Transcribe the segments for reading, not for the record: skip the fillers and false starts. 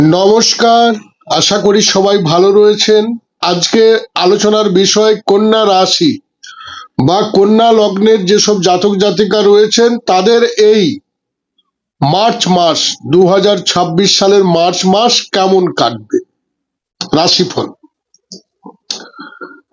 নমস্কার, আশা করি সবাই ভালো রয়েছেন। আজকে আলোচনার বিষয় কন্যা রাশি বা কন্যা লগ্নের যেসব জাতক জাতিকা রয়েছেন তাদের এই মার্চ মাস 2026 সালের মার্চ মাস কেমন কাটবে। রাশিফল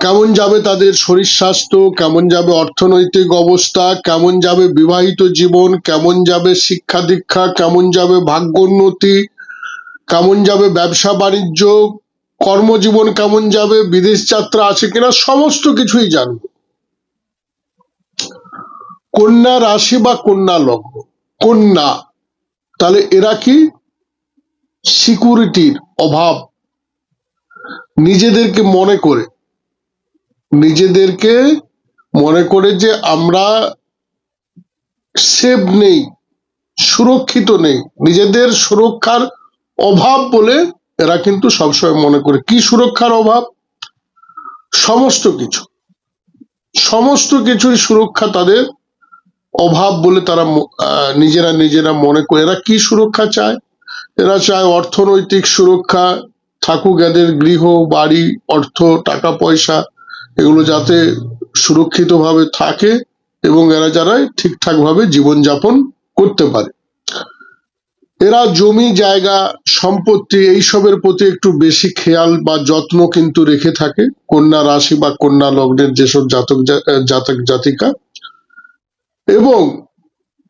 কেমন যাবে, তাদের শরীর স্বাস্থ্য কেমন যাবে, অর্থনৈতিক অবস্থা কেমন যাবে, বিবাহিত জীবন কেমন যাবে, শিক্ষা দীক্ষা কেমন যাবে, ভাগ্যোন্নতি কেমন যাবে, ব্যবসা বাণিজ্য কর্মজীবন কেমন যাবে, বিদেশ যাত্রা আছে কিনা, সমস্ত কিছুই জানব। কন্যা রাশি বা কন্যা লগ্ন, কন্যা তাহলে এরা কি সিকিউরিটির অভাব, নিজেদেরকে মনে করে যে আমরা সেফ নেই, সুরক্ষিত নেই, নিজেদের সুরক্ষার অভাব বলে এরা কিন্তু সবসময় মনে করে। কি সুরক্ষার অভাব? সমস্ত কিছুর সুরক্ষা তাদের অভাব বলে তারা নিজেরা মনে করে। এরা কি সুরক্ষা চায়? এরা চায় অর্থনৈতিক সুরক্ষা থাকুক, এদের গৃহ বাড়ি অর্থ টাকা পয়সা এগুলো যাতে সুরক্ষিতভাবে থাকে এবং এরা যারা ঠিকঠাক ভাবে জীবনযাপন করতে পারে। এরা জমি জায়গা সম্পত্তি এইসবের প্রতি একটু বেশি খেয়াল বা যত্ন কিন্তু রেখে থাকে কন্যা রাশি বা কন্যা লগ্নের যেসব জাতক জাতিকা। এবং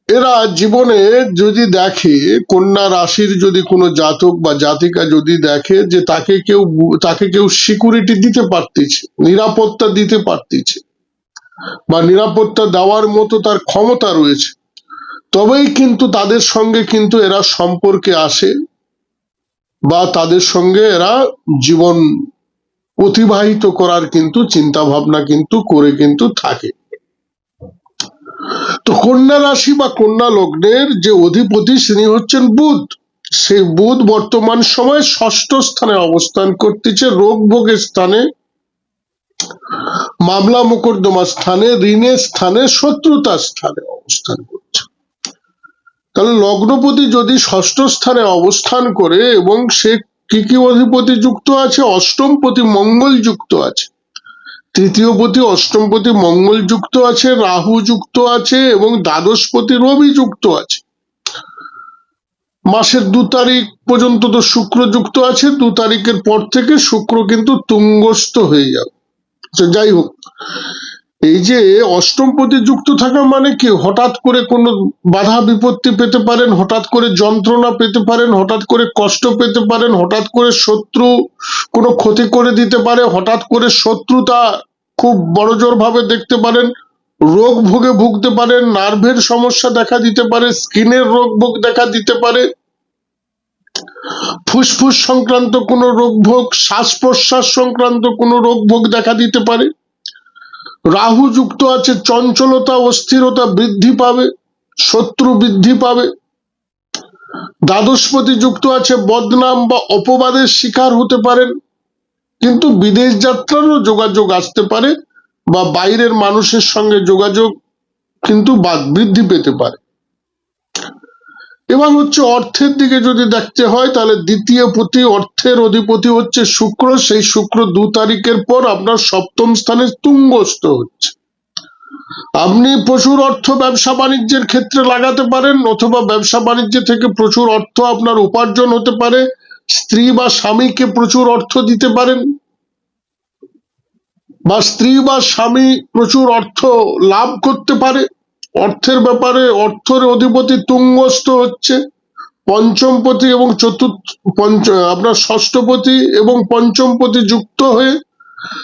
এরা জীবনে যদি দেখে, কন্যা রাশির যদি কোনো জাতক বা জাতিকা যদি দেখে যে তাকে কেউ সিকিউরিটি দিতে পারতেছে, নিরাপত্তা দিতে পারতেছে বা নিরাপত্তা দেওয়ার মতো তার ক্ষমতা রয়েছে, তবেই কিন্তু তাদের সঙ্গে কিন্তু এরা সম্পর্কে আসে বা তাদের সঙ্গে এরা জীবন অতিবাহিত করার কিন্তু চিন্তা ভাবনা কিন্তু করে কিন্তু থাকে। তো কন্যা রাশি বা কন্যা লগ্নের যে অধিপতি তিনি হচ্ছেন বুধ। সেই বুধ বর্তমান সময়ে ষষ্ঠ স্থানে অবস্থান করতেছে, রোগ ভোগের স্থানে, মামলা মোকদ্দমা স্থানে, ঋণের স্থানে, শত্রুতার স্থানে অবস্থান করছে। তাহলে লগ্নপতি যদি ষষ্ঠ স্থানে অবস্থান করে এবং সে কি কি অধিপতি যুক্ত আছে? অষ্টমপতি মঙ্গল যুক্ত আছে, তৃতীয়পতি অষ্টমপতি মঙ্গল যুক্ত আছে, রাহু যুক্ত আছে এবং দ্বাদশপতি রবি যুক্ত আছে। মাসের 2 তারিখ পর্যন্ত তো শুক্র যুক্ত আছে, 2 তারিখের পর থেকে শুক্র কিন্তু তুঙ্গস্থ হয়ে যাবে। যাই হোক, এই যে অষ্টমপতি যুক্ত থাকা মানে কি, হঠাৎ করে কোনো বাধা বিপত্তি পেতে পারেন, হঠাৎ করে যন্ত্রণা পেতে পারেন, হঠাৎ করে কষ্ট পেতে পারেন, হঠাৎ করে শত্রু কোনো ক্ষতি করে দিতে পারে, হঠাৎ করে শত্রুতা খুব বড়জোর ভাবে দেখতে পারেন, রোগ ভোগে ভুগতে পারেন, নার্ভের সমস্যা দেখা দিতে পারে, স্কিনের রোগ ভোগ দেখা দিতে পারে, ফুসফুস সংক্রান্ত কোনো রোগ ভোগ, শ্বাস প্রশ্বাস সংক্রান্ত কোনো রোগ ভোগ দেখা দিতে পারে। রাহু যুক্ত আছে, চঞ্চলতা অস্থিরতা বৃদ্ধি পাবে, শত্রু বৃদ্ধি পাবে। দ্বাদশপতি যুক্ত আছে, বদনাম বা অপবাদের শিকার হতে পারেন, কিন্তু বিদেশ যাত্রারও যোগাযোগ আসতে পারে বা বাইরের মানুষের সঙ্গে যোগাযোগ কিন্তু বৃদ্ধি পেতে পারে। এবার হচ্ছে অর্থের দিকে যদি দেখতে হয়, তাহলে দ্বিতীয় পতি অর্থের অধিপতি হচ্ছে শুক্র। সেই শুক্র 2 তারিখের পর আপনার সপ্তম স্থানে তুঙ্গস্থ হচ্ছে। আপনি প্রচুর অর্থ ব্যবসা বাণিজ্যের ক্ষেত্রে লাগাতে পারেন, অথবা ব্যবসা বাণিজ্য থেকে প্রচুর অর্থ আপনার উপার্জন হতে পারে, স্ত্রী বা স্বামীকে প্রচুর অর্থ দিতে পারেন, বা স্ত্রী বা স্বামী প্রচুর অর্থ লাভ করতে পারে। অর্থের ব্যাপারে অর্থের অধিপতি তুঙ্গস্থ হচ্ছে, পঞ্চমপতি এবং আপনার ষষ্ঠপতি এবং পঞ্চমপতি যুক্ত হয়ে,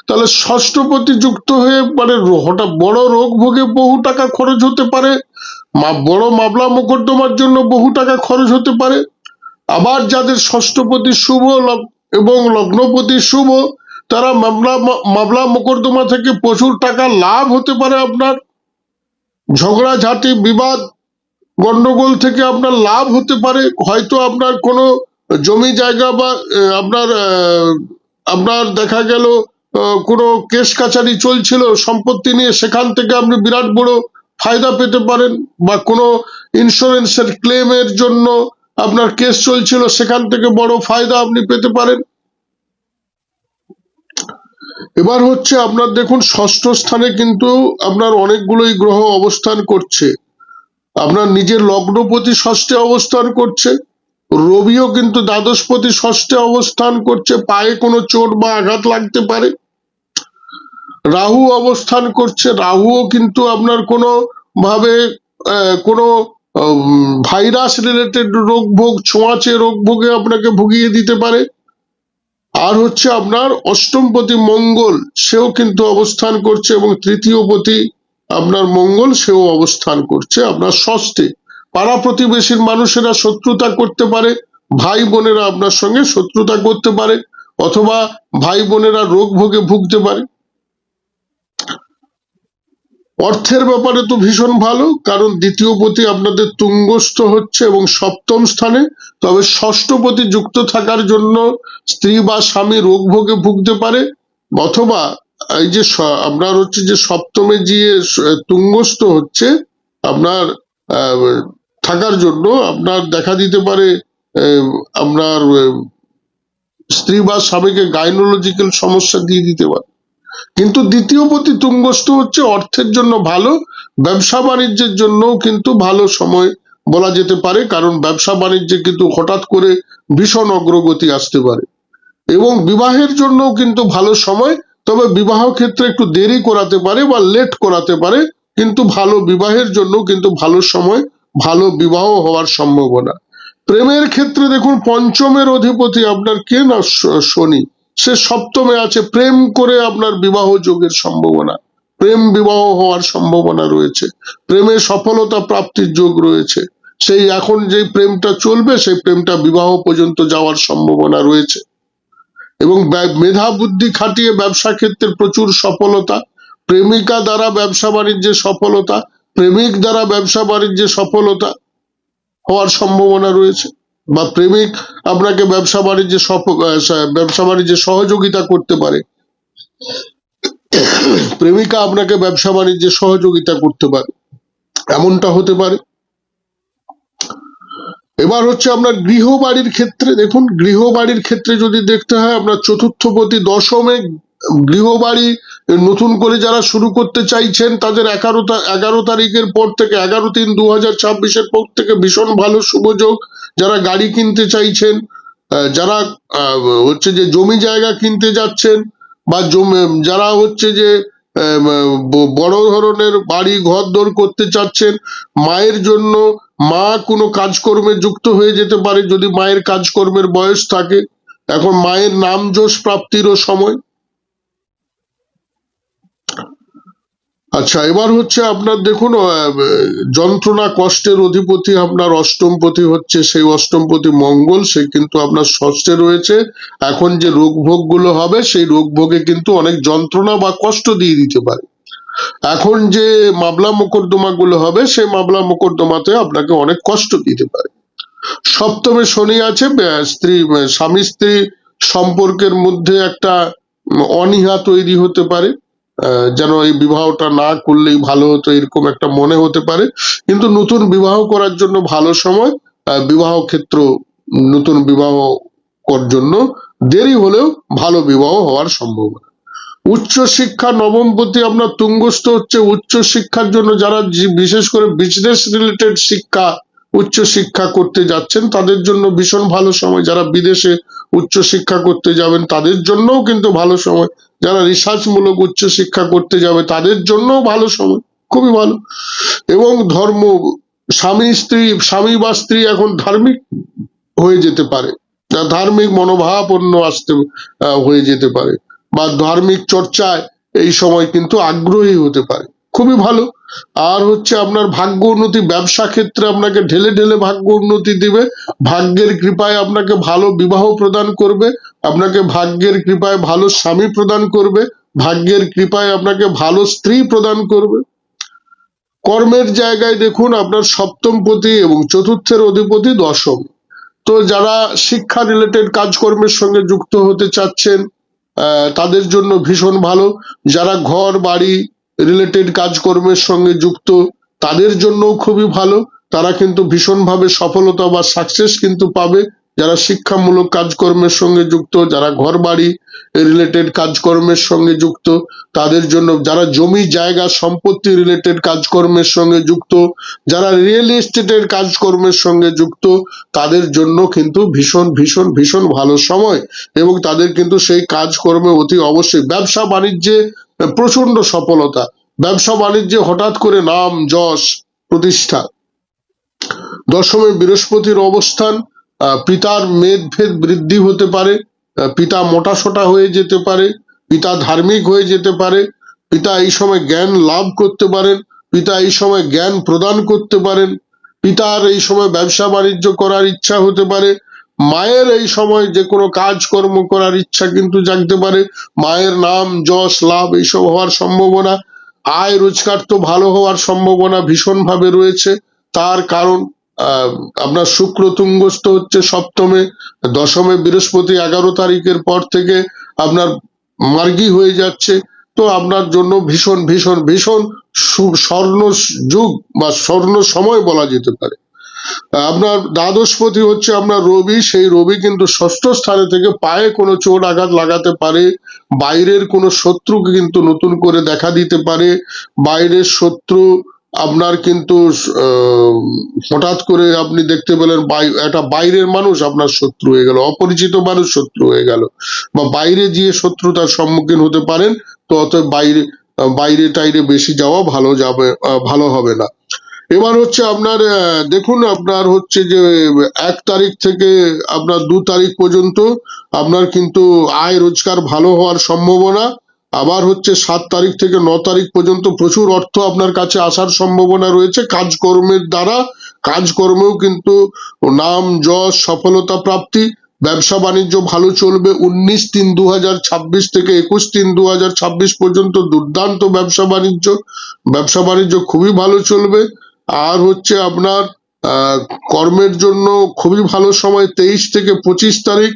তাহলে ষষ্ঠপতি যুক্ত হয়ে মানে হঠাৎ বড় রোগ ভোগে বহু টাকা খরচ হতে পারে, বড় মামলা মোকদ্দমার জন্য বহু টাকা খরচ হতে পারে। আবার যাদের ষষ্ঠপতি শুভ এবং লগ্নপতি শুভ, তারা মামলা মোকদ্দমা থেকে প্রচুর টাকা লাভ হতে পারে। আপনার ঝগড়াঝাটি বিবাদ গন্ডগোল থেকে আপনার লাভ হতে পারে। হয়তো আপনার কোনো জমি জায়গা বা আপনার দেখা গেল কোনো কেস কাছারি চলছিল সম্পত্তি নিয়ে, সেখান থেকে আপনি বিরাট বড় ফায়দা পেতে পারেন, বা কোনো ইন্স্যুরেন্সের ক্লেমের জন্য আপনার কেস চলছিল, সেখান থেকে বড় ফায়দা আপনি পেতে পারেন। এবার হচ্ছে আপনার দেখুন ষষ্ঠ স্থানে কিন্তু আপনার অনেকগুলোই গ্রহ অবস্থান করছে। আপনার নিজের লগ্নপতি ষষ্ঠে অবস্থান করছে, রবিও কিন্তু দ্বাদশপতি ষষ্ঠে অবস্থান করছে, পায়ে কোনো চোট বা আঘাত লাগতে পারে। রাহু অবস্থান করছে, রাহুও কিন্তু আপনার কোনো ভাবে কোনো ভাইরাস রিলেটেড রোগ ভোগ, ছোঁয়াচে রোগ ভোগে আপনাকে ভুগিয়ে দিতে পারে। আর হচ্ছে আপনার অষ্টমপতি মঙ্গল, সেও কিন্তু অবস্থান করছে, এবং তৃতীয় পতি আপনার মঙ্গল, সেও অবস্থান করছে আপনার ষষ্ঠে। পাড়া প্রতিবেশীর মানুষেরা শত্রুতা করতে পারে, ভাই বোনেরা আপনার সঙ্গে শত্রুতা করতে পারে, অথবা ভাই বোনেরা রোগ ভোগে ভুগতে পারে। অর্থের ব্যাপারে তো ভীষণ ভালো, কারণ দ্বিতীয় পতি আপনাদের তুঙ্গস্থ হচ্ছে এবং সপ্তম স্থানে। তবে ষষ্ঠপতি যুক্ত থাকার জন্য স্ত্রী বা স্বামী রোগ ভোগে ভুগতে পারে, অথবা এই যে আপনার হচ্ছে যে সপ্তমে যে তুঙ্গস্থ হচ্ছে আপনার থাকার জন্য আপনার দেখা দিতে পারে আপনার স্ত্রী বা স্বামীকে গাইনোলজিক্যাল সমস্যা দিয়ে দিতে পারে। কিন্তু দ্বিতীয় পতি তুঙ্গস্থ হচ্ছে অর্থের জন্য ভালো, ব্যবসা বাণিজ্যের জন্যও কিন্তু ভালো সময় বলা যেতে পারে, কারণ ব্যবসা বাণিজ্যে কিন্তু হঠাৎ করে ভীষণ অগ্রগতি আসতে পারে। এবং বিবাহের জন্যও কিন্তু ভালো সময়, তবে বিবাহ ক্ষেত্রে একটু দেরি করাতে পারে বা লেট করাতে পারে, কিন্তু ভালো বিবাহের জন্য কিন্তু ভালো সময়, ভালো বিবাহ হওয়ার সম্ভাবনা। প্রেমের ক্ষেত্রে দেখুন পঞ্চমের অধিপতি আপনার কে না শনি, সে সপ্তমে আছে, প্রেম করে আপনার বিবাহ যোগের সম্ভাবনা, প্রেম বিবাহ হওয়ার সম্ভাবনা রয়েছে, প্রেমে সফলতা প্রাপ্তির যোগ রয়েছে। সেই এখন যে প্রেমটা চলবে সেই প্রেমটা বিবাহ পর্যন্ত যাওয়ার সম্ভাবনা রয়েছে। এবং মেধা বুদ্ধি খাটিয়ে ব্যবসা ক্ষেত্রে প্রচুর সফলতা, প্রেমিকা দ্বারা ব্যবসা বাণিজ্যে সফলতা, প্রেমিক দ্বারা ব্যবসা বাণিজ্যে সফলতা হওয়ার সম্ভাবনা রয়েছে, বা প্রেমিক আপনাকে ব্যবসা বাণিজ্যে সহযোগিতা করতে পারে, প্রেমিকা আপনাকে ব্যবসা বাণিজ্যে সহযোগিতা করতে পারে, এমনটা হতে পারে। এবার হচ্ছে আপনার গৃহবাড়ির ক্ষেত্রে দেখুন, গৃহবাড়ির ক্ষেত্রে যদি দেখতে হয় আপনার চতুর্থপতি দশমে, গৃহবাড়ি নতুন করে যারা শুরু করতে চাইছেন তাদের 11 তারিখের পর থেকে, 11-3-2026 পর থেকে ভীষণ ভালো শুভযোগ। যারা গাড়ি কিনতে চাইছেন, যারা হচ্ছে যে জমি জায়গা কিনতে যাচ্ছেন, বা যারা হচ্ছে যে বড় ধরনের বাড়ি ঘর দর করতে চাচ্ছেন, মায়ের জন্য, মা কোনো কাজকর্মে যুক্ত হয়ে যেতে পারে যদি মায়ের কাজকর্মের বয়স থাকে। এখন মায়ের নাম যশ প্রাপ্তিরও সময়। আচ্ছা, এবার হচ্ছে আপনার দেখুন যন্ত্রণা কষ্টের অধিপতি আপনার অষ্টমপতি হচ্ছে, সেই অষ্টমপতি মঙ্গল, সে কিন্তু আপনার ষষ্ঠে রয়েছে। এখন যে রোগ ভোগ গুলো হবে সেই রোগ ভোগে কিন্তু অনেক যন্ত্রণা বা কষ্ট দিয়ে দিতে পারে। এখন যে মামলা মোকদ্দমা গুলো হবে সেই মামলা মোকদ্দমাতে আপনাকে অনেক কষ্ট দিতে পারে। সপ্তমে শনি আছে, স্বামী স্ত্রী সম্পর্কের মধ্যে একটা অনীহা তৈরি হতে পারে, যেন এই বিবাহটা না করলেই ভালো হতো এরকম একটা মনে হতে পারে। কিন্তু নতুন বিবাহ করার জন্য ভালো সময়, বিবাহ ক্ষেত্র, নতুন বিবাহ করার জন্য দেরি হলেও ভালো বিবাহ হওয়ার সম্ভাবনা। উচ্চ শিক্ষা নবমপতি আপনার তুঙ্গস্থ হচ্ছে, উচ্চ শিক্ষার জন্য যারা বিশেষ করে বিজনেস রিলেটেড শিক্ষা, উচ্চ শিক্ষা করতে যাচ্ছেন তাদের জন্য ভীষণ ভালো সময়। যারা বিদেশে উচ্চ শিক্ষা করতে যাবেন তাদের জন্যও কিন্তু ভালো সময়, যারা রিসার্চ মূলক উচ্চ শিক্ষা করতে যাবে তাদের জন্যও ভালো সময়, খুবই ভালো। এবং ধর্ম, স্বামী বা স্ত্রী এখন ধার্মিক হয়ে যেতে পারে, ধার্মিক মনোভাবাপন্ন হয়ে যেতে পারে, বা ধার্মিক চর্চায় এই সময় কিন্তু আগ্রহী হতে পারে, খুবই ভালো। আর হচ্ছে আপনার ভাগ্য উন্নতি, ব্যবসা ক্ষেত্রে আপনাকে ঢেলে ঢেলে ভাগ্য উন্নতি দিবে, ভাগ্যের কৃপায় আপনাকে ভালো বিবাহ প্রদান করবে, আপনাকে ভাগ্যের কৃপায় ভালো স্বামী প্রদান করবে, ভাগ্যের কৃপায় আপনাকে ভালো স্ত্রী প্রদান করবে। কর্মের জায়গায় দেখুন আপনার সপ্তমপতি এবং চতুর্থের অধিপতি দশম, তো যারা শিক্ষা রিলেটেড কাজকর্মের সঙ্গে যুক্ত হতে চাচ্ছেন তাদের জন্য ভীষণ ভালো। যারা ঘর বাড়ি রিলেটেড কাজকর্মের সঙ্গে যুক্ত তাদের জন্য খুবই ভালো। তারা কিন্তু ভীষণভাবে সফলতা বা সাকসেস কিন্তু পাবে। যারা শিক্ষামূলক কাজকর্মের সঙ্গে যুক্ত, যারা ঘর বাড়ি রিলেটেড কাজকর্মের সঙ্গে যুক্ত, তাদের জন্য, যারা জমি জায়গা সম্পত্তি রিলেটেড কাজকর্মের সঙ্গে যুক্ত, যারা রিয়েল এস্টেটের কাজকর্মের সঙ্গে যুক্ত, তাদের জন্য কিন্তু ভীষণ ভীষণ ভীষণ ভালো সময়। এবং তাদের কিন্তু সেই কাজকর্মে অতি অবশ্যই, ব্যবসা বাণিজ্যে প্রচন্ড সফলতা, ব্যবসা বাণিজ্যে হঠাৎ করে নাম যশ প্রতিষ্ঠা। দশমে বৃহস্পতির অবস্থান, পিতার মেদভেদ বৃদ্ধি হতে পারে, পিতা মোটাসোটা হয়ে যেতে পারে, পিতা ধার্মিক হয়ে যেতে পারে, পিতা এই সময় জ্ঞান লাভ করতে পারেন, পিতা এই সময় জ্ঞান প্রদান করতে পারেন, পিতার এই সময় ব্যবসা বাণিজ্য করার ইচ্ছা হতে পারে, মায়ের এই সময় যে কোনো কাজকর্ম করার ইচ্ছা কিন্তু জাগতে পারে, মায়ের নাম যশ লাভ এইসব হওয়ার সম্ভাবনা। আয় রোজগার তো ভালো হওয়ার সম্ভাবনা ভীষণভাবে রয়েছে। তার কারণ আপনার শুক্র তুঙ্গস্থ হচ্ছে সপ্তমে, দশমে বৃহস্পতি 11 তারিখের পর থেকে আপনার মার্গী হয়ে যাচ্ছে। তো আপনার জন্য ভীষণ ভীষণ ভীষণ স্বর্ণ যুগ বা স্বর্ণ সময় বলা যেতে পারে। আপনার দ্বাদশপতি হচ্ছে আপনার রবি, সেই রবি কিন্তু ষষ্ঠ স্থানে থেকে পায়ে কোনো চোট আঘাত লাগাতে পারে, বাইরের কোনো শত্রুকে কিন্তু নতুন করে দেখা দিতে পারে, বাইরের শত্রু আপনার কিন্তু হঠাৎ করে আপনি দেখতে পেলেন একটা বাইরের মানুষ আপনার শত্রু হয়ে গেল, অপরিচিত মানুষ শত্রু হয়ে গেল, বা বাইরে গিয়ে শত্রুতার সম্মুখীন হতে পারেন। তো অতএব বাইরে টাইরে বেশি যাওয়া ভালো হবে না। এবার হচ্ছে আপনার দেখুন, আপনার হচ্ছে যে 1 তারিখ থেকে আপনার 2 তারিখ পর্যন্ত আপনার কিন্তু আয় রোজগার ভালো হওয়ার সম্ভাবনা। আবার হচ্ছে 7 তারিখ থেকে 9 তারিখ পর্যন্ত প্রচুর অর্থ আপনার কাছে আসার সম্ভাবনা রয়েছে কাজকর্মের দ্বারা। কাজকর্মেও কিন্তু নাম যশ সফলতা প্রাপ্তি, ব্যবসা বাণিজ্য ভালো চলবে। 19/3/2026 থেকে 21/3/2026 পর্যন্ত দুর্দান্ত ব্যবসা বাণিজ্য খুবই ভালো চলবে। আর হচ্ছে আপনার কর্মের জন্য খুবই ভালো সময় 23 থেকে 25 তারিখ,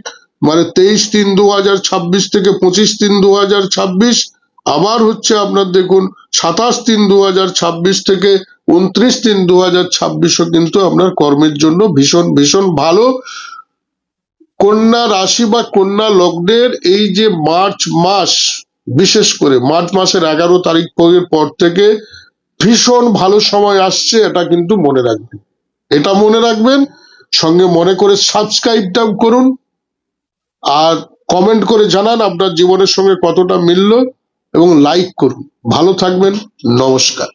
মানে 23/3/2026 থেকে 25/3/2026। আবার হচ্ছে আপনার দেখুন 27/3/2026 থেকে 29/3/2026ও কিন্তু আপনার কর্মের জন্য ভীষণ ভীষণ ভালো। কন্যা রাশি বা কন্যা লগ্নের এই যে মার্চ মাস, বিশেষ করে মার্চ মাসের 11 তারিখ পর থেকে ভীষণ ভালো সময় আসছে, এটা কিন্তু মনে রাখবেন। এটা মনে রাখবেন, সঙ্গে মনে করে সাবস্ক্রাইবটাও করুন, আর কমেন্ট করে জানান আপনার জীবনের সঙ্গে কতটা মিলল, এবং লাইক করুন। ভালো থাকবেন, নমস্কার।